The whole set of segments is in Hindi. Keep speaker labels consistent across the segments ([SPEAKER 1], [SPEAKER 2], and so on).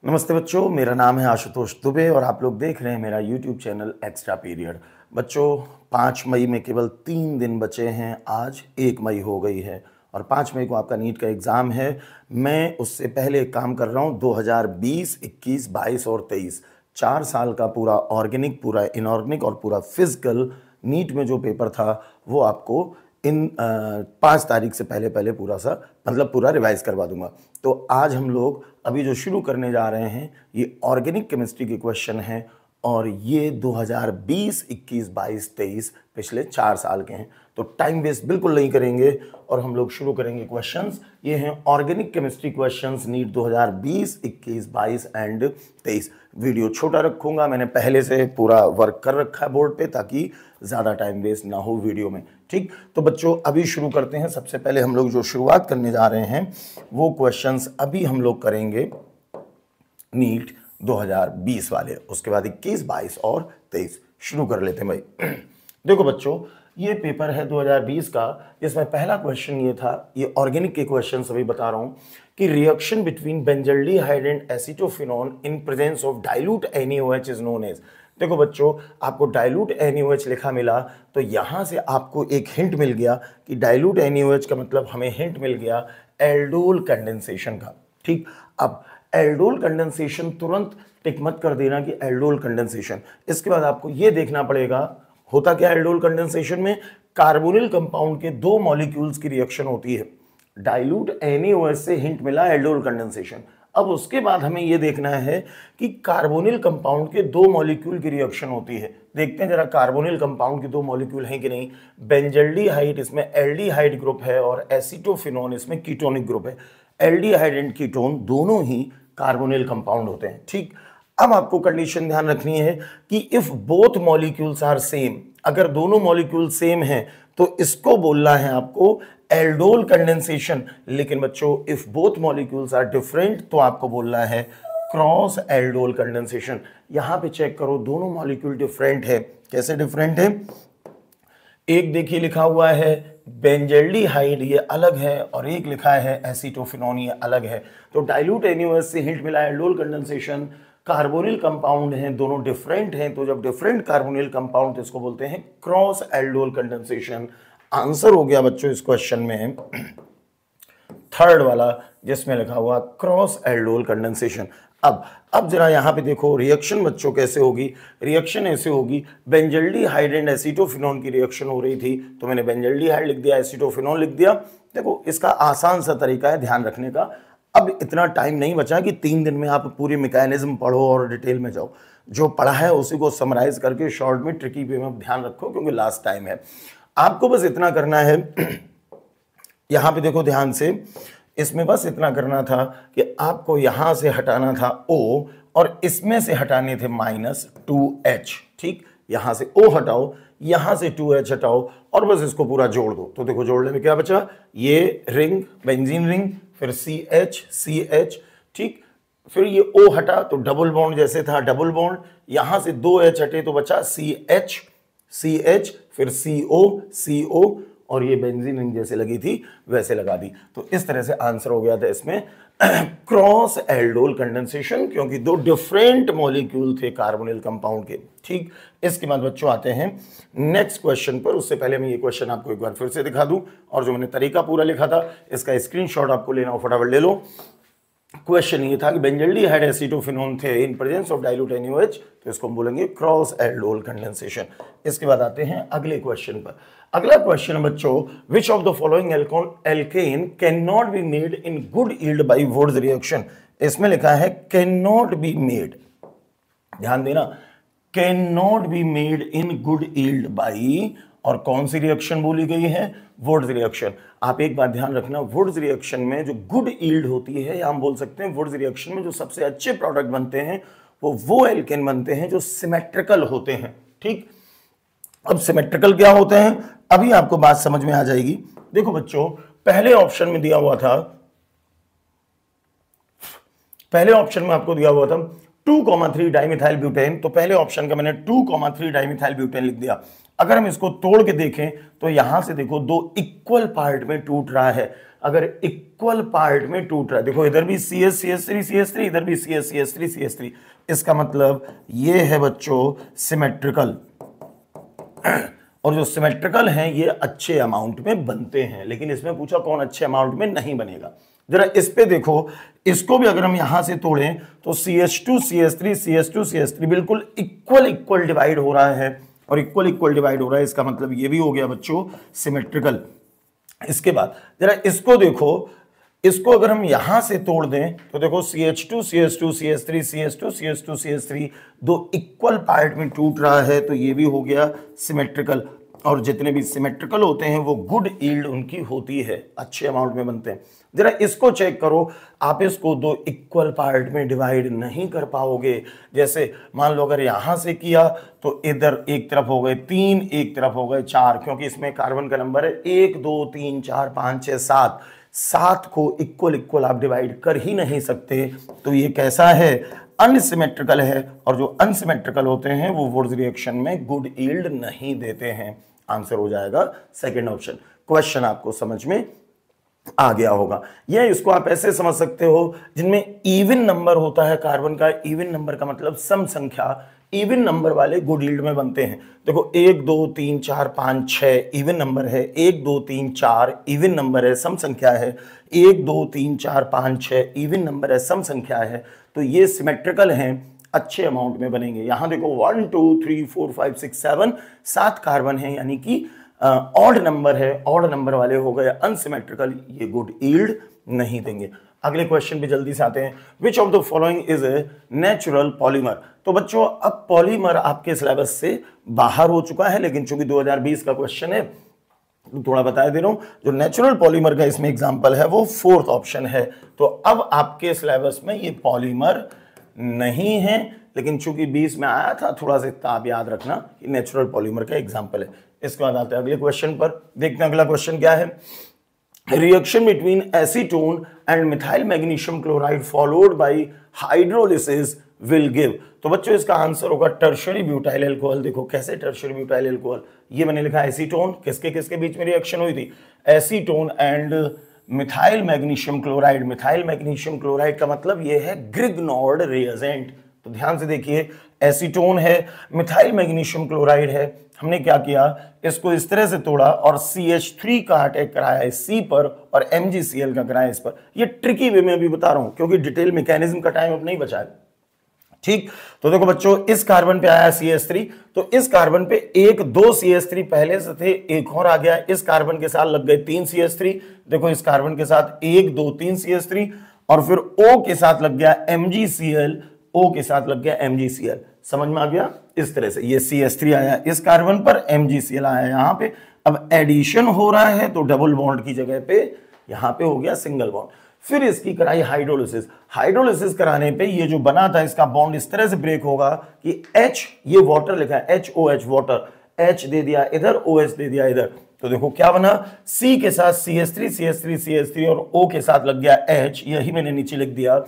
[SPEAKER 1] नमस्ते बच्चों, मेरा नाम है आशुतोष दुबे और आप लोग देख रहे हैं मेरा YouTube चैनल एक्स्ट्रा पीरियड। बच्चों 5 मई में केवल 3 दिन बचे हैं। आज 1 मई हो गई है और 5 मई को आपका नीट का एग्ज़ाम है। मैं उससे पहले एक काम कर रहा हूँ। 2020, 21, 22 और 23 4 साल का पूरा ऑर्गेनिक, पूरा इनऑर्गेनिक और पूरा फिजिकल नीट में जो पेपर था वो आपको इन 5 तारीख से पहले पहले पूरा रिवाइज करवा दूंगा। तो आज हम लोग अभी जो शुरू करने जा रहे हैं ये ऑर्गेनिक केमिस्ट्री के क्वेश्चन हैं और ये 2020, 21, 22, 23 पिछले 4 साल के हैं। तो टाइम वेस्ट बिल्कुल नहीं करेंगे और हम लोग शुरू करेंगे क्वेश्चंस। ये हैं organic chemistry questions NEET 2020, 21, 22 and 23। Video छोटा रखूंगा, मैंने पहले से पूरा वर्क कर रखा है बोर्ड पे ताकि ज़्यादा टाइम वेस्ट ना हो वीडियो में। ठीक, तो बच्चों अभी शुरू करते हैं। सबसे पहले हम लोग जो शुरुआत करने जा रहे हैं वो क्वेश्चंस अभी हम लोग करेंगे नीट 2020 वाले, उसके बाद 21, 22 और 23 शुरू कर लेते हैं भाई। देखो बच्चों, ये पेपर है 2020 का, जिसमें पहला क्वेश्चन ये था, ये ऑर्गेनिक के क्वेश्चन अभी बता रहा हूं कि reaction between benzaldehyde and acetophenone in presence of dilute NaOH is known as. देखो बच्चों, आपको डाइल्यूट NaOH लिखा मिला तो यहां से आपको एक हिंट मिल गया कि डाइल्यूट NaOH का मतलब हमें हिंट मिल गया एल्डोल कंडेंसेशन का। ठीक, अब एल्डोल कंडेंसेशन तुरंत टिक मत कर देना कि एल्डोल कंडेंसेशन। इसके बाद आपको यह देखना पड़ेगा होता क्या है एल्डोल कंडेंसेशन में। कार्बोनिल कंपाउंड के 2 मॉलिक्यूल्स की रिएक्शन होती है। डाइल्यूट NaOH से हिंट मिला एल्डोल कंडेंसेशन। अब उसके बाद हमें यह देखना है कि कार्बोनिल कंपाउंड के 2 मॉलिक्यूल की रिएक्शन होती है। देखते हैं जरा कार्बोनिल कंपाउंड के 2 मॉलिक्यूल हैं कि नहीं। बेंजल्डिहाइड इसमें एल्डिहाइड ग्रुप है और एसीटोफिनोन इसमें कीटोनिक ग्रुप है। एल्डिहाइड एंड कीटोन दोनों ही कार्बोनिल कंपाउंड होते हैं। ठीक, अब आपको कंडीशन ध्यान रखनी है कि if both molecules are same, अगर दोनों मॉलिक्यूल सेम हैं तो इसको बोलना है आपको एल्डोल कंडेंसेशन। लेकिन बच्चों if both molecules are different तो आपको बोलना है क्रॉस एल्डोल कंडेंसेशन। यहां पे चेक करो, दोनों मॉलिक्यूल डिफरेंट है। कैसे डिफरेंट है? एक देखिए लिखा हुआ है बेंजल्डिहाइड, ये अलग है, और एक लिखा है एसीटोफिनोन, ये अलग है। तो डाइल्यूट NaOH से हिंट मिला है एल्डोल कंडेंसेशन। कार्बोनिल कंपाउंड हैं, दोनों डिफरेंट हैं, तो जब डिफरेंट कार्बोनिल कंपाउंड तो इसको बोलते हैं क्रॉस एल्डोल कंडेंसेशन। आंसर हो गया बच्चों इस क्वेश्चन में थर्ड वाला, जिसमें लिखा हुआ क्रॉस एल्डोल कंडेंसेशन। अब जरा यहां पे देखो रिएक्शन बच्चों कैसे होगी। रिएक्शन ऐसे होगी, बेंजल्डिहाइड एंड एसीटोफिनोन की रिएक्शन हो रही थी तो मैंने बेंजल्डिहाइड लिख दिया, एसीटोफिनोन लिख दिया। देखो इसका आसान सा तरीका है ध्यान रखने का। अब इतना टाइम नहीं बचा कि 3 दिन में आप पूरी मैकेनिज्म पढ़ो और डिटेल में जाओ। जो पढ़ा है उसी को समराइज करके शॉर्ट में ट्रिकी वे में ध्यान रखो, क्योंकि लास्ट टाइम है। आपको बस इतना करना है यहां पे देखो ध्यान से, इसमें बस इतना करना था कि आपको यहां से हटाना था O और इसमें से हटाने थे -2H। ठीक, यहां से O हटाओ, यहां से 2H हटाओ और बस इसको पूरा जोड़ दो। तो देखो जोड़ने में क्या बचा, ये रिंग बेंजीन रिंग, फिर CH, ठीक, फिर ये O हटा तो डबल बॉन्ड जैसे था डबल बॉन्ड, यहां से 2H हटे तो बचा CH, फिर CO और ये बेंजीन रिंग जैसे लगी थी वैसे लगा दी। तो इस तरह से आंसर हो गया था इसमें क्रॉस एल्डोल कंडेंसेशन, क्योंकि 2 डिफरेंट मॉलिक्यूल थे कार्बोनिल कंपाउंड के। ठीक, इसके बाद बच्चों आते हैं नेक्स्ट क्वेश्चन पर। उससे पहले मैं ये क्वेश्चन आपको एक बार फिर से दिखा दूं, और जो मैंने तरीका पूरा लिखा था इसका स्क्रीनशॉट आपको लेना हो फटाफट ले लो। क्वेश्चन ये था कि बेंजल्डिहाइड एसीटोफिनोन थे इन प्रेजेंस ऑफ डाइल्यूट NaOH, तो इसको हम बोलेंगे क्रॉस एल्डोल कंडेंसेशन। इसके बाद आते हैं अगले क्वेश्चन पर। अगला क्वेश्चन है बच्चों, which of the following alkane can not be made in good yield by Wurtz reaction. इसमें लिखा है कैन नॉट बी मेड, ध्यान देना, can not be made in good yield by, और कौन सी रिएक्शन बोली गई है, वुड्स रिएक्शन। आप एक बात ध्यान रखना, वुड्स रिएक्शन में जो गुड यील्ड होती है, या हम बोल सकते हैं वुड्स रिएक्शन में जो सबसे अच्छे प्रोडक्ट बनते हैं वो एल्केन बनते हैं जो सिमेट्रिकल होते हैं। ठीक, अब सिमेट्रिकल क्या होते हैं अभी आपको बात समझ में आ जाएगी। देखो बच्चों, पहले ऑप्शन में दिया हुआ था, पहले ऑप्शन में आपको दिया हुआ था 2,3 डाइमिथाइल ब्यूटेन, तो पहले ऑप्शन का मैंने 2,3 डाइमिथाइल ब्यूटेन लिख दिया। अगर हम इसको तोड़ के देखें तो यहां से देखो 2 इक्वल पार्ट में टूट रहा है। अगर इक्वल पार्ट में टूट रहा है, देखो इधर भी CH3 CH3, इधर भी CH3 CH3, इसका मतलब ये है बच्चों सिमेट्रिकल। और जो सिमेट्रिकल हैं ये अच्छे अमाउंट में बनते हैं, लेकिन इसमें पूछा कौन अच्छे अमाउंट में नहीं बनेगा। जरा इस पे देखो, इसको भी अगर हम यहां से तोड़ें तो CH2 CH3 CH2 CH3 बिल्कुल इक्वल डिवाइड हो रहा है, और इक्वल डिवाइड हो रहा है, इसका मतलब ये भी हो गया बच्चों सिमेट्रिकल। इसके बाद जरा इसको देखो, इसको अगर हम यहां से तोड़ दें तो देखो CH2 CH2 CH3 CH2 CH2 CH3 दो इक्वल पार्ट में टूट रहा है, तो ये भी हो गया सिमेट्रिकल। और जितने भी सिमेट्रिकल होते हैं वो गुड यील्ड उनकी होती है, अच्छे अमाउंट में बनते हैं। जरा इसको चेक करो, आप इसको दो इक्वल पार्ट में डिवाइड नहीं कर पाओगे। जैसे मान लो अगर यहां से किया तो इधर एक तरफ हो गए 3, एक तरफ हो गए 4, क्योंकि इसमें कार्बन का नंबर है 1 2 3 4 5 6 7, 7 को इक्वल आप डिवाइड कर ही नहीं सकते। तो ये कैसा है, अनसिमेट्रिकल है, और जो अनसिमेट्रिकल होते हैं वो वुड्स रिएक्शन में गुड यील्ड नहीं देते हैं। आंसर हो जाएगा सेकंड ऑप्शन। क्वेश्चन आपको समझ में आ गया होगा। यह इसको आप ऐसे समझ सकते हो, जिनमें इवन नंबर होता है कार्बन का, इवन नंबर का मतलब सम संख्या, इवन नंबर वाले गुड यील्ड में बनते हैं। देखो 1 2 3 4 5 6 इवन नंबर है, 1 2 3 4 इवन नंबर है, सम संख्या है, 1 2 3 4 5 6 इवन नंबर है, सम संख्या है, तो ये सिमेट्रिकल हैं, अच्छे अमाउंट में बनेंगे। यहां देखो 1 2 3 4 5 6 7 7 कार्बन है, यानी कि ऑड नंबर है, ऑड नंबर वाले हो गए अनसिमेट्रिकल, ये गुड यील्ड नहीं देंगे। अगले क्वेश्चन पे जल्दी से आते हैं। विच of the following is a natural polymer. तो बच्चों अब पॉलीमर आपके सिलेबस से बाहर हो चुका है, लेकिन चूंकि 2020 का क्वेश्चन है तो थोड़ा बता दे रहा हूं। जो नेचुरल पॉलीमर का इसमें एग्जांपल है वो 4th ऑप्शन है। तो अब आपके सिलेबस में ये पॉलीमर नहीं है, लेकिन चूंकि 20 में आया था, थोड़ा सा इतना आप याद रखना कि नेचुरल पॉलीमर का एग्जांपल है। इसके बाद आते हैं अगले क्वेश्चन पर। देखते हैं अगला क्वेश्चन क्या है। Reaction between acetone and methyl magnesium chloride followed by hydrolysis will give. तो बच्चों इसका आंसर होगा टर्शियरी ब्यूटाइल अल्कोहल। देखो कैसे टर्शियरी ब्यूटाइल अल्कोहल, ये मैंने लिखा एसीटोन, किसके किसके बीच में रिएक्शन हुई थी, acetone and methyl magnesium chloride. Methyl magnesium chloride का मतलब ये है ग्रिग्नॉर्ड रिएजेंट। तो ध्यान से देखिए, एसीटोन है, मिथाइल मैग्नीशियम क्लोराइड है, हमने क्या किया, इसको इस तरह से तोड़ा और CH3 का अटैक कराया है C पर और MgCl का कराया इस पर। ये ट्रिकी वे में अभी बता रहा हूं, क्योंकि डिटेल मैकेनिज्म का टाइम अब नहीं बचा है। ठीक, तो देखो बच्चों इस कार्बन पे आया CH3, तो इस कार्बन पे 1 2 CH3 पहले से थे, एक और आ गया, इस कार्बन के साथ लग गए 3 CH3। देखो इस कार्बन के साथ 1 2 3 CH3, और फिर O के साथ लग गया MgCl, O के साथ लग गया MgCl। समझ में आ गया? इस तरह से ये CH3 आया इस कार्बन पर, MgCl आया यहां पे। अब एडिशन हो रहा है तो डबल बॉन्ड की जगह पे यहां पे हो गया सिंगल बॉन्ड। फिर इसकी कराई हाइड्रोलिसिस। हाइड्रोलिसिस कराने पे ये जो बना था इसका बॉन्ड इस तरह से ब्रेक होगा कि H, ये वाटर लिखा है HOH वाटर, H दे दिया इधर, OH दे दिया इधर। तो देखो क्या बना, C के साथ CH3 CH3 CH3 और O के साथ लग गया H, यही मैंने नीचे लिख दिया,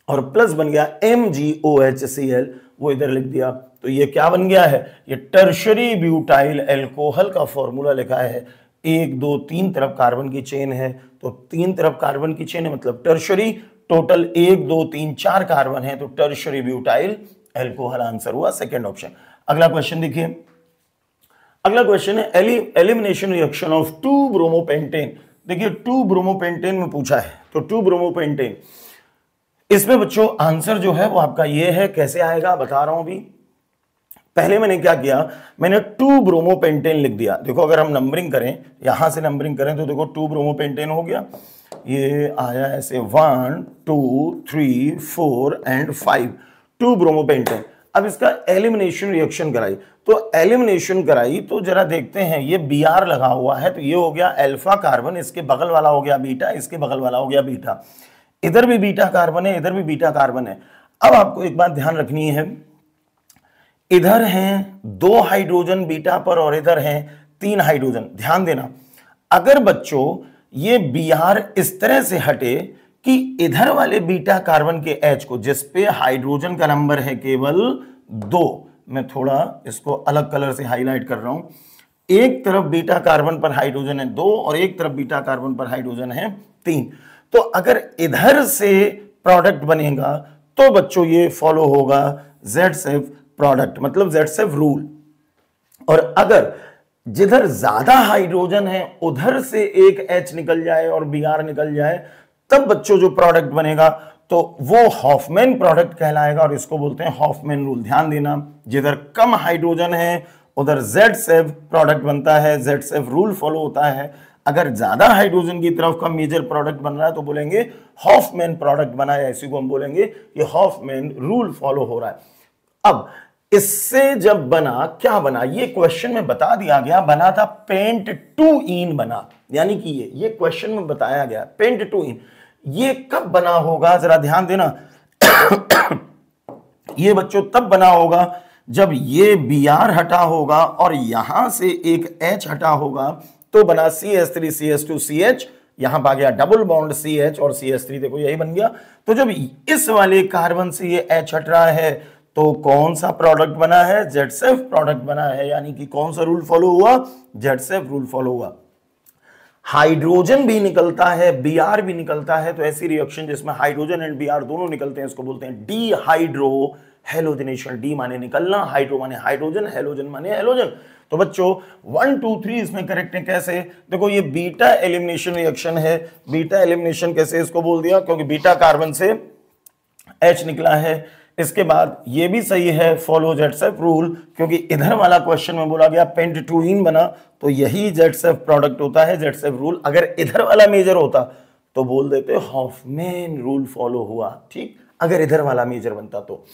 [SPEAKER 1] और प्लस बन गया MgOHCl, वो इधर लिख दिया। तो ये क्या बन गया है, ये टर्शियरी ब्यूटाइल अल्कोहल का फॉर्मूला लिखा है। 1 2 3 तरफ कार्बन की चेन है, तो 3 तरफ कार्बन की चेन है मतलब टर्शियरी। टोटल 1 2 3 4 कार्बन है, तो टर्शियरी ब्यूटाइल अल्कोहल आंसर हुआ सेकंड ऑप्शन। अगला क्वेश्चन देखिए, अगला क्वेश्चन है एलिमिनेशन रिएक्शन ऑफ 2 ब्रोमोपेंटेन। देखिए 2 ब्रोमोपेंटेन में पूछा है, तो 2 ब्रोमोपेंटेन, इसमें बच्चों आंसर जो है वो आपका ये है। कैसे आएगा बता रहा हूं अभी। पहले मैंने क्या किया, मैंने 2 ब्रोमोपेंटेन लिख दिया। देखो अगर हम नंबरिंग करें, यहां से नंबरिंग करें तो देखो 2 ब्रोमोपेंटेन हो गया, ये आया ऐसे 1 2 3 4 एंड 5, 2 ब्रोमोपेंटेन। अब इसका एलिमिनेशन रिएक्शन कराई, तो एलिमिनेशन कराई तो जरा देखते हैं, ये Br लगा हुआ है, तो ये हो गया अल्फा कार्बन, इसके बगल वाला हो गया बीटा, इसके बगल वाला हो गया बीटा, इधर भी बीटा कार्बन है, इधर भी बीटा कार्बन है। अब आपको एक बात ध्यान रखनी है, इधर हैं 2 हाइड्रोजन बीटा पर और इधर हैं 3 हाइड्रोजन। ध्यान देना, अगर बच्चों ये Br इस तरह से हटे कि इधर वाले बीटा कार्बन के H को, जिस पे हाइड्रोजन का नंबर है केवल 2, मैं थोड़ा इसको अलग कलर से हाईलाइट कर रहा हूं, एक तरफ बीटा कार्बन पर हाइड्रोजन है 2 और एक तरफ बीटा कार्बन पर हाइड्रोजन है 3। तो अगर इधर से प्रोडक्ट बनेगा तो बच्चों ये फॉलो होगा Z-Cef प्रोडक्ट, मतलब Z-Cef रूल। और अगर जिधर ज्यादा हाइड्रोजन है उधर से एक H निकल जाए और Br निकल जाए, तब बच्चों जो प्रोडक्ट बनेगा तो वो हॉफमैन प्रोडक्ट कहलाएगा और इसको बोलते हैं हॉफमैन रूल। ध्यान देना, जिधर कम हाइड्रोजन है उधर Z-Cef प्रोडक्ट बनता है, Z-Cef रूल फॉलो होता है। अगर ज्यादा हाइड्रोजन की तरफ का मेजर प्रोडक्ट बन रहा है तो बोलेंगे हॉफमैन प्रोडक्ट बना है, इसी को हम बोलेंगे ये हॉफमैन रूल फॉलो हो रहा है। अब इससे जब बना, क्या बना, ये क्वेश्चन में बता दिया गया, बना था पेंट टू इन बना, यानी कि ये क्वेश्चन में बताया गया पेंट टू इन। ये कब बना होगा जरा ध्यान देना ये बच्चों तब बना होगा जब ये Br हटा होगा और यहां से एक H हटा होगा, तो बना CH3CH2CH, यहां आ गया डबल बॉन्ड CH और CH3, देखो यही बन गया। तो जब इस वाले कार्बन से ये H हट रहा है तो कौन सा प्रोडक्ट बना है, Z-Cef प्रोडक्ट बना है, यानी कि कौन सा रूल फॉलो हुआ, Z-Cef रूल फॉलो हुआ। हाइड्रोजन भी निकलता है, Br भी निकलता है, तो ऐसी रिएक्शन जिसमें हाइड्रोजन एंड Br दोनों निकलते हैं इसको बोलते हैं डिहाइड्रो हेलोजनेशन। डी माने निकलना, हाइड्रो माने हाइड्रोजन, हेलोजन माने हेलोजन। तो बच्चों 1 2 3 इसमें करेक्ट है। कैसे, देखो ये बीटा एलिमिनेशन रिएक्शन है। बीटा एलिमिनेशन कैसे इसको बोल दिया, क्योंकि बीटा कार्बन से H निकला है। इसके बाद ये भी सही है, फॉलो Z-Cef रूल, क्योंकि इधर वाला क्वेश्चन में बोला गया पेंट टू इन बना, तो यही Z-Cef प्रोडक्ट होता है, Z-Cef रूल। अगर इधर वाला मेजर होता तो बोल देते हॉफमैन रूल फॉलो हुआ, ठीक, अगर इधर वाला मेजर बनता तो।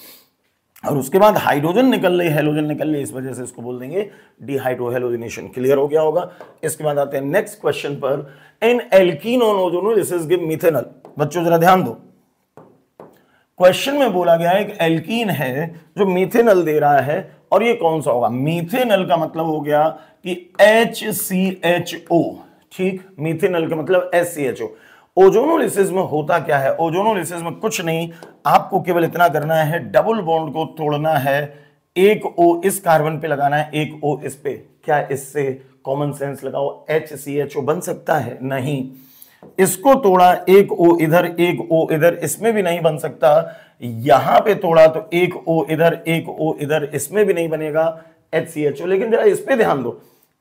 [SPEAKER 1] और उसके बाद हाइड्रोजन निकल रही, हेलोजन निकल रही, इस वजह से इसको बोल देंगे डिहाइड्रोहेलोजिनेशन। क्लियर हो गया होगा। इसके बाद आते हैं नेक्स्ट क्वेश्चन पर, N alkene on ozonolysis give methanol. बच्चों जरा ध्यान दो, क्वेश्चन में बोला गया है एक एल्कीन है जो मिथेनॉल दे रहा है, और ये कौन सा होगा, मिथेनॉल का मतलब हो गया कि HCHO, ठीक, मिथेनॉल का मतलब SCHO। ओजोनोलिसिस में होता क्या है, ओजोनोलिसिस में कुछ नहीं, आपको केवल इतना करना है, डबल बॉन्ड को तोड़ना है, एक O इस कार्बन पे लगाना है, एक O इस पे। क्या इससे कॉमन सेंस लगाओ HCHO बन सकता है, नहीं। इसको तोड़ा, एक O इधर एक O इधर, इसमें भी नहीं बन सकता। यहां पे तोड़ा तो एक O इधर एक O इधर, इसमें भी नहीं बनेगा HCHO। लेकिन जरा इस पे ध्यान दो,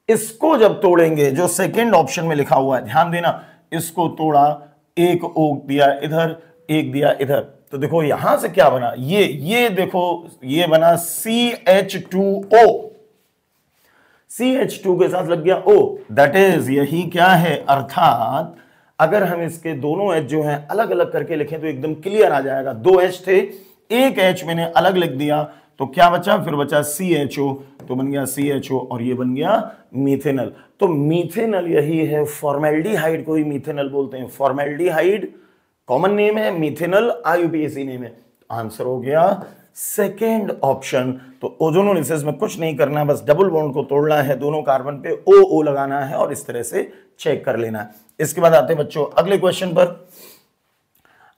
[SPEAKER 1] इसको जब तोड़ेंगे, जो सेकेंड ऑप्शन में लिखा हुआ है, ध्यान देना, इसको तोड़ा, एक O दिया इधर एक दिया इधर, तो देखो यहां से क्या बना, ये देखो ये बना CH2O, CH2 के साथ लग गया O, दैट इज यही क्या है, अर्थात अगर हम इसके दोनों H जो हैं अलग अलग करके लिखें तो एकदम क्लियर आ जाएगा। 2 H थे, एक H मैंने अलग लिख दिया, तो क्या बचा, फिर बचा CHO, तो बन गया CHO और ये बन गया मिथेनॉल। तो मिथेनॉल यही है, फॉर्मेल्डिहाइड को ही मिथेनॉल बोलते हैं। फॉर्मेल्डिहाइड कॉमन नेम है, मिथेनॉल IUPAC नेम है। आंसर हो गया सेकेंड ऑप्शन। तो ओजोनोलिसिस में कुछ नहीं करना, बस डबल बॉन्ड को तोड़ना है, दोनों कार्बन पे OO लगाना है और इस तरह से चेक कर लेना है। इसके बाद आते हैं बच्चों अगले क्वेश्चन पर।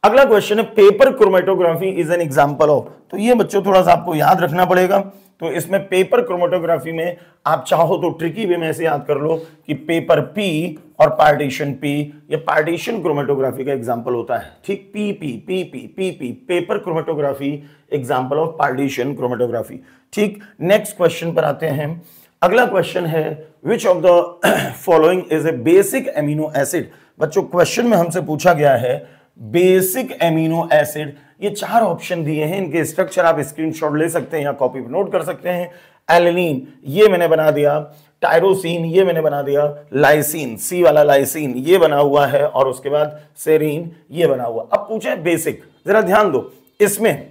[SPEAKER 1] अगला क्वेश्चन है paper chromatography is an example of. तो ये बच्चों थोड़ा सा आपको याद रखना पड़ेगा। तो इसमें पेपर क्रोमेटोग्राफी में आप चाहो तो ट्रिकी वे में से याद कर लो कि पेपर P और पार्टीशन P, ये पार्टीशन क्रोमेटोग्राफी का एग्जांपल होता है, ठीक, PP paper chromatography example of partition chromatography, ठीक। नेक्स्ट क्वेश्चन पर आते हैं। अगला क्वेश्चन है which of the following is a basic amino acid. बच्चों क्वेश्चन में हमसे पूछा गया है बेसिक एमिनो एसिड। ये 4 ऑप्शन दिए हैं, इनके स्ट्रक्चर आप स्क्रीनशॉट ले सकते हैं या कॉपी पे नोट कर सकते हैं। एलेनिन ये मैंने बना दिया, टायरोसिन ये मैंने बना दिया, लाइसिन सी वाला लाइसिन ये बना हुआ है, और उसके बाद सेरीन ये बना हुआ। अब पूछे बेसिक, जरा ध्यान दो, इसमें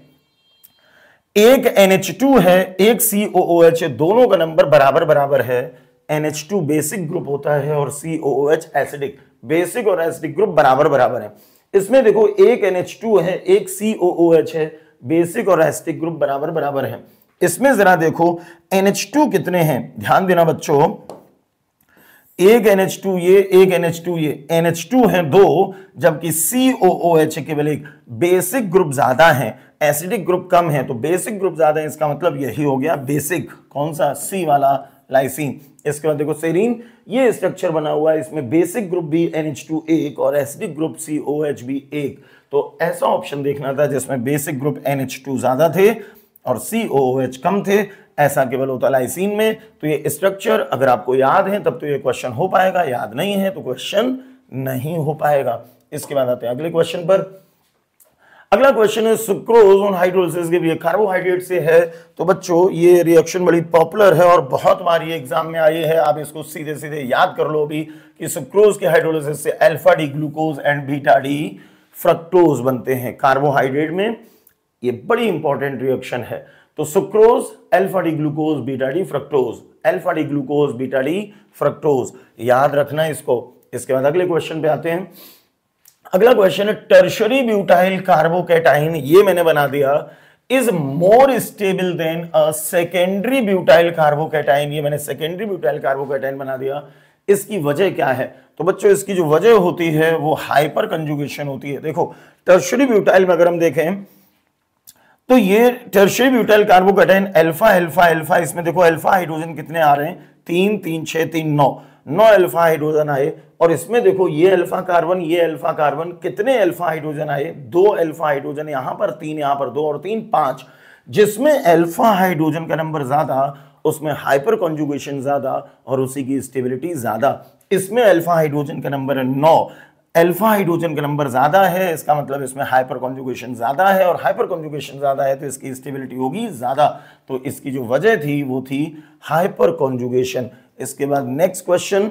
[SPEAKER 1] एक NH2 है, एक COOH है, दोनों का नंबर बराबर बराबर है। NH2 बेसिक ग्रुप होता है और COOH एसिडिक, बेसिक और एसिडिक ग्रुप बराबर बराबर है। इसमें देखो एक NH2 है, एक COOH है, बेसिक और एसिडिक ग्रुप बराबर बराबर है। इसमें जरा देखो NH2 कितने हैं, ध्यान देना बच्चों, एक NH2 ये, एक NH2 ये, NH2 है 2, जबकि COOH केवल एक। बेसिक ग्रुप ज्यादा है, एसिडिक ग्रुप कम है, तो बेसिक ग्रुप ज्यादा है, इसका मतलब यही हो गया बेसिक, कौन सा, C वाला लाइसिन। इसके बाद देखो सेरीन, ये स्ट्रक्चर बना हुआ है, इसमें बेसिक ग्रुप भी NH2 1 और एसिडिक ग्रुप COH भी 1। तो ऐसा ऑप्शन देखना था जिसमें बेसिक ग्रुप NH2 ज्यादा थे और COOH कम थे, ऐसा केवल होता लाइसिन में। तो ये स्ट्रक्चर अगर आपको याद है तब तो ये क्वेश्चन हो पाएगा, याद नहीं है तो क्वेश्चन नहीं हो पाएगा। इसके बाद आते हैं अगले क्वेश्चन पर। अगला क्वेश्चन है सुक्रोज ऑन हाइड्रोलिसिस के लिए कार्बोहाइड्रेट से है। तो बच्चों ये रिएक्शन बड़ी पॉपुलर है और बहुत बार ये एग्जाम में आई है, आप इसको सीधे सीधे याद कर लो भी कि सुक्रोज के हाइड्रोलिसिस से alpha D glucose and beta D fructose बनते हैं कार्बोहाइड्रेट में। ये बड़ी इंपॉर्टेंट रिएक्शन है। तो sucrose alpha D glucose beta D fructose, alpha D glucose beta D fructose, याद रखना इसको। इसके बाद अगले क्वेश्चन पे आते हैं। अगला क्वेश्चन है टर्शरी ब्यूटाइल कार्बोकैटाइन, ये मैंने बना दिया, is more stable then a secondary butyl carbocation. ये मैंने सेकेंडरी ब्यूटाइल कार्बोकैटाइन बना दिया। इसकी वजह क्या है? तो बच्चों इसकी जो वजह होती है वो हाइपर कंजुगेशन होती है। देखो टर्शरी ब्यूटाइल में अगर हम देखें तो ये tertiary butyl carbocation alpha alpha alpha, इसमें देखो अल्फा हाइड्रोजन कितने आ रहे हैं, 3 3 6 3 9 अल्फा हाइड्रोजन आए। और इसमें देखो ये अल्फा कार्बन, ये अल्फा कार्बन, कितने अल्फा हाइड्रोजन आए, 2 अल्फा हाइड्रोजन, यहां पर 3, यहां पर 2 और 3 5। जिसमें अल्फा हाइड्रोजन का नंबर ज्यादा उसमें हाइपर कॉन्जुगेशन ज्यादा और उसी की स्टेबिलिटी ज्यादा। इसमें अल्फा हाइड्रोजन का नंबर है 9, अल्फा हाइड्रोजन का नंबर ज्यादा है, इसका मतलब इसमें हाइपर कॉन्जुगेशन ज्यादा है और हाइपर कॉन्जुगेशन ज्यादा है तो इसकी स्टेबिलिटी होगी ज्यादा। तो इसकी जो वजह थी वो थी हाइपर कॉन्जुगेशन। इसके बाद नेक्स्ट क्वेश्चन,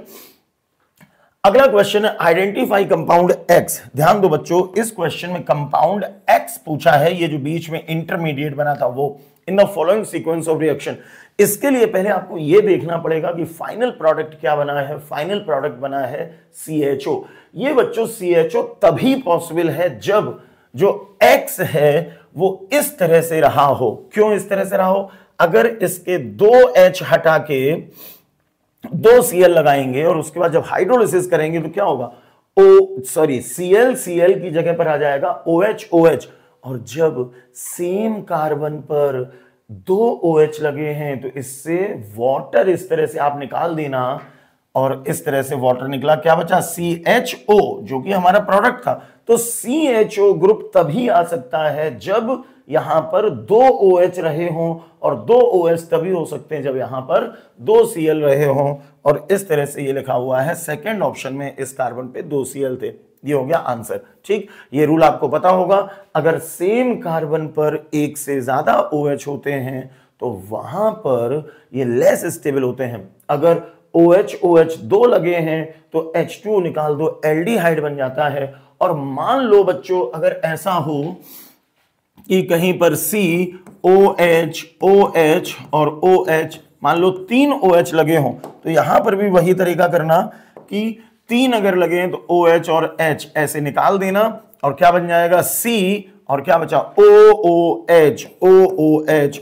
[SPEAKER 1] अगला क्वेश्चन है आइडेंटिफाई कंपाउंड X। ध्यान दो बच्चों, इस क्वेश्चन में कंपाउंड X पूछा है, ये जो बीच में इंटरमीडिएट बना था वो, in the following sequence of reaction. इसके लिए पहले आपको ये देखना पड़ेगा कि फाइनल प्रोडक्ट क्या बना है। फाइनल प्रोडक्ट बना है CHO। ये बच्चों CHO तभी पॉसिबल है जब जो X है वो इस तरह से रहा हो। क्यों इस तरह से रहा हो? अगर इसके 2 H हटा के 2 Cl लगाएंगे और उसके बाद जब हाइड्रोलिसिस करेंगे तो क्या होगा, Cl की जगह पर आ जाएगा OH। और जब सेम कार्बन पर 2 OH लगे हैं तो इससे वाटर इस तरह से आप निकाल देना और इस तरह से वाटर निकला, क्या बचा, CHO, जो कि हमारा प्रोडक्ट था। तो CHO ग्रुप तभी आ सकता है जब यहां पर 2 OH रहे हों और 2 OH तभी हो सकते हैं जब यहां पर 2 Cl रहे हों। और इस तरह से ये लिखा हुआ है सेकंड ऑप्शन में, इस कार्बन पे 2 Cl थे। ये हो गया आंसर। ठीक, ये रूल आपको पता होगा, अगर सेम कार्बन पर एक से ज्यादा OH होते हैं तो वहां पर ये लेस स्टेबल होते हैं। अगर OH 2 लगे हैं तो H2 निकाल दो, एल्डिहाइड बन जाता है। और मान लो बच्चों अगर ऐसा हो कि कहीं पर COH OH और OH, मान लो 3 OH लगे हों तो यहां पर भी वही तरीका करना कि 3 अगर लगे हैं तो OH और H ऐसे निकाल देना और क्या बन जाएगा C और क्या बचा OOH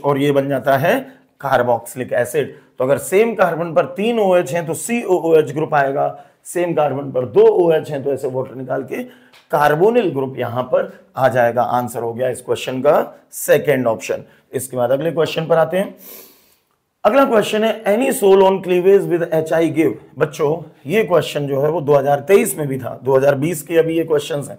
[SPEAKER 1] और ये बन जाता है कार्बोक्सिलिक एसिड। तो अगर सेम कार्बन पर 3 OH हैं तो COOH ग्रुप आएगा, सेम कार्बन पर 2 OH हैं तो ऐसे वाटर निकाल के कार्बोनिल ग्रुप यहां पर आ जाएगा। आंसर हो गया इस क्वेश्चन का सेकंड ऑप्शन। इसके बाद अगले क्वेश्चन पर आते हैं। अगला क्वेश्चन है anisole on cleavage with HI give. बच्चों ये क्वेश्चन जो है वो 2023 में भी था, 2020 के अभी ये क्वेश्चंस हैं।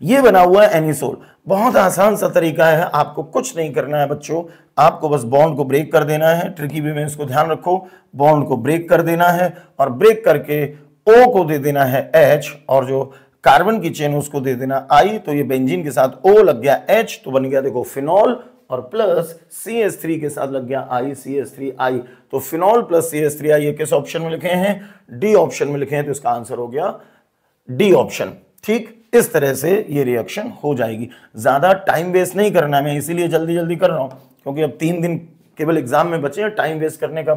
[SPEAKER 1] ये बना हुआ है एनी सोल, बहुत आसान सा तरीका है, आपको कुछ नहीं करना है बच्चों, आपको बस बॉन्ड को ब्रेक कर देना है। ट्रिकी वे में इसको ध्यान रखो, बॉन्ड को ब्रेक कर देना है और ब्रेक करके O को दे देना है H और जो कार्बन की चेन उसको दे देना I। तो ये बेंजीन के साथ O लग गया H तो बन गया देखो फिनॉल और प्लस CH3 के साथ लग गया I, CH3I। तो फिनॉल प्लस CH3I ये किस ऑप्शन में लिखे हैं, D ऑप्शन में लिखे हैं, तो इसका आंसर हो गया D ऑप्शन। ठीक, इस तरह से ये रिएक्शन हो जाएगी। ज्यादा टाइम वेस्ट नहीं करना है, मैं इसीलिए जल्दी जल्दी कर रहा हूं क्योंकि अब 3 दिन केवल एग्जाम में बचे हैं, टाइम वेस्ट करने का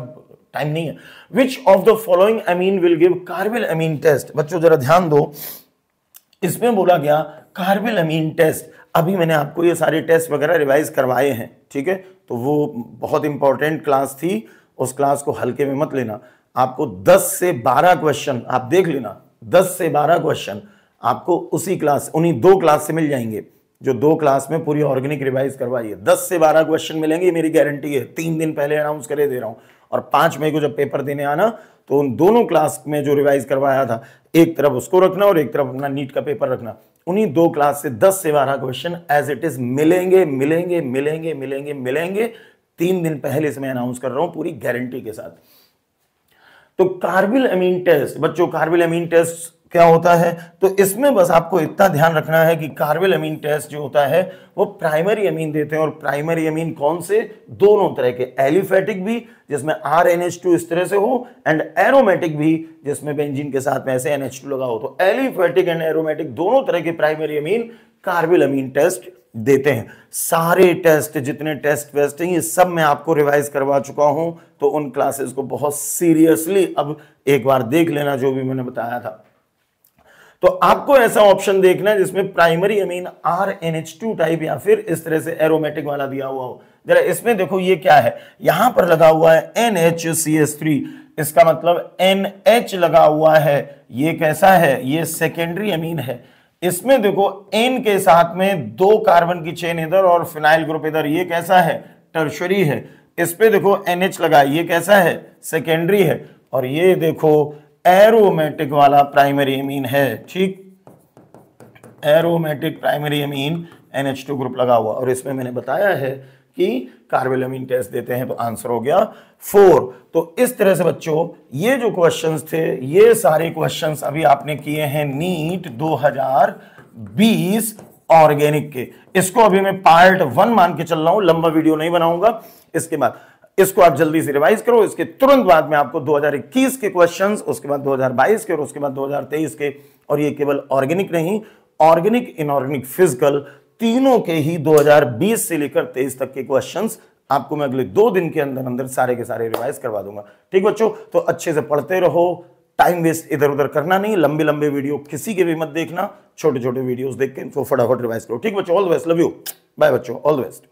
[SPEAKER 1] टाइम नहीं है। Which of the following amine will give carbylamine test. बच्चों जरा ध्यान दो, इसमें बोला गया कार्बिल अमीन टेस्ट। अभी मैंने आपको ये सारे टेस्ट वगैरह रिवाइज करवाए हैं, ठीक है, तो वो बहुत इंपॉर्टेंट क्लास थी, उस क्लास को हल्के में मत लेना। आपको 10 से 12 क्वेश्चन आप देख लेना, 10 से 12 क्वेश्चन आपको उसी क्लास, उन्हीं 2 क्लास से मिल जाएंगे, जो 2 क्लास में पूरी ऑर्गेनिक रिवाइज करवाई है। 10 से 12 क्वेश्चन मिलेंगे, मेरी गारंटी है, 3 दिन पहले अनाउंस करे दे रहा हूं। और 5 मई को जब पेपर देने आना तो उन दोनों क्लास में जो रिवाइज करवाया था, एक तरफ उसको रखना और एक तरफ अपना नीट का पेपर रखना। उन्हीं 2 क्लास से 10 से 12 क्वेश्चन एज इट इज मिलेंगे मिलेंगे मिलेंगे मिलेंगे मिलेंगे। 3 दिन पहले से मैं अनाउंस कर रहा हूं पूरी गारंटी के साथ। तो कार्बिल अमीन टेस्ट बच्चों, कार्बिल अमीन टेस्ट क्या होता है? तो इसमें बस आपको इतना ध्यान रखना है कि कार्बिल अमीन टेस्ट जो होता है वो प्राइमरी अमीन देते हैं। और प्राइमरी अमीन कौन से? दोनों तरह के, एलिफेटिक भी जिसमें RNH2 इस तरह से हो, एंड एरोमेटिक भी जिसमें बेंजीन के साथ में ऐसे NH2 लगा हो। तो एलिफेटिक एंड एरोमेटिक दोनों तरह के प्राइमरी अमीन कार्बिल अमीन टेस्ट देते हैं। सारे टेस्ट, जितने टेस्ट वेस्ट हैं, ये सब मैं आपको रिवाइज करवा चुका हूं। तो उन क्लासेस को बहुत सीरियसली अब एक बार देख लेना जो भी मैंने बताया था। तो आपको ऐसा ऑप्शन देखना है जिसमें प्राइमरी अमीन RNH2 टाइप या फिर इस तरह से एरोमेटिक वाला दिया हुआ हो। जरा इसमें देखो ये क्या है, यहां पर लगा हुआ है NHCS3, इसका मतलब NH लगा हुआ है। ये कैसा है? ये सेकेंडरी अमीन है। इसमें देखो N के साथ में 2 कार्बन की चेन इधर और फिनाइल ग्रुप इधर, ये कैसा है? टर्शरी है। इस पे देखो NH लगा, ये कैसा है? सेकेंडरी है। और ये देखो एरोमेटिक वाला प्राइमरी अमीन है। ठीक, aromatic primary amine NH2 group लगा हुआ। और इसमें मैंने बताया है कि कार्बिल अमीन टेस्ट देते हैं। तो आंसर हो गया 4। तो इस तरह से बच्चों ये जो क्वेश्चंस थे, ये सारे क्वेश्चंस अभी आपने किए हैं नीट 2020 ऑर्गेनिक के। इसको अभी मैं पार्ट 1 मान के चल रहा हूं, लंबा वीडियो नहीं बनाऊंगा। इसके बाद इसको आप जल्दी से रिवाइज करो। इसके तुरंत बाद में आपको 2021 के क्वेश्चंस, उसके बाद 2022 के और उसके बाद 2023 के। और ये केवल ऑर्गेनिक नहीं, ऑर्गेनिक, इनऑर्गेनिक, फिजिकल, तीनों के ही 2020 से लेकर 23 तक के क्वेश्चंस आपको मैं अगले 2 दिन के अंदर अंदर सारे के सारे रिवाइज करवा दूंगा। ठीक बच्चों, तो अच्छे से पढ़ते रहो, टाइम वेस्ट इधर उधर करना नहीं। लंबे लंबे वीडियो किसी के भी मत देखना, छोटे छोटे वीडियोस देख के इनको फटाफट रिवाइज करो। ठीक बच्चों, all the best, love you, bye बच्चों, ऑल द बेस्ट।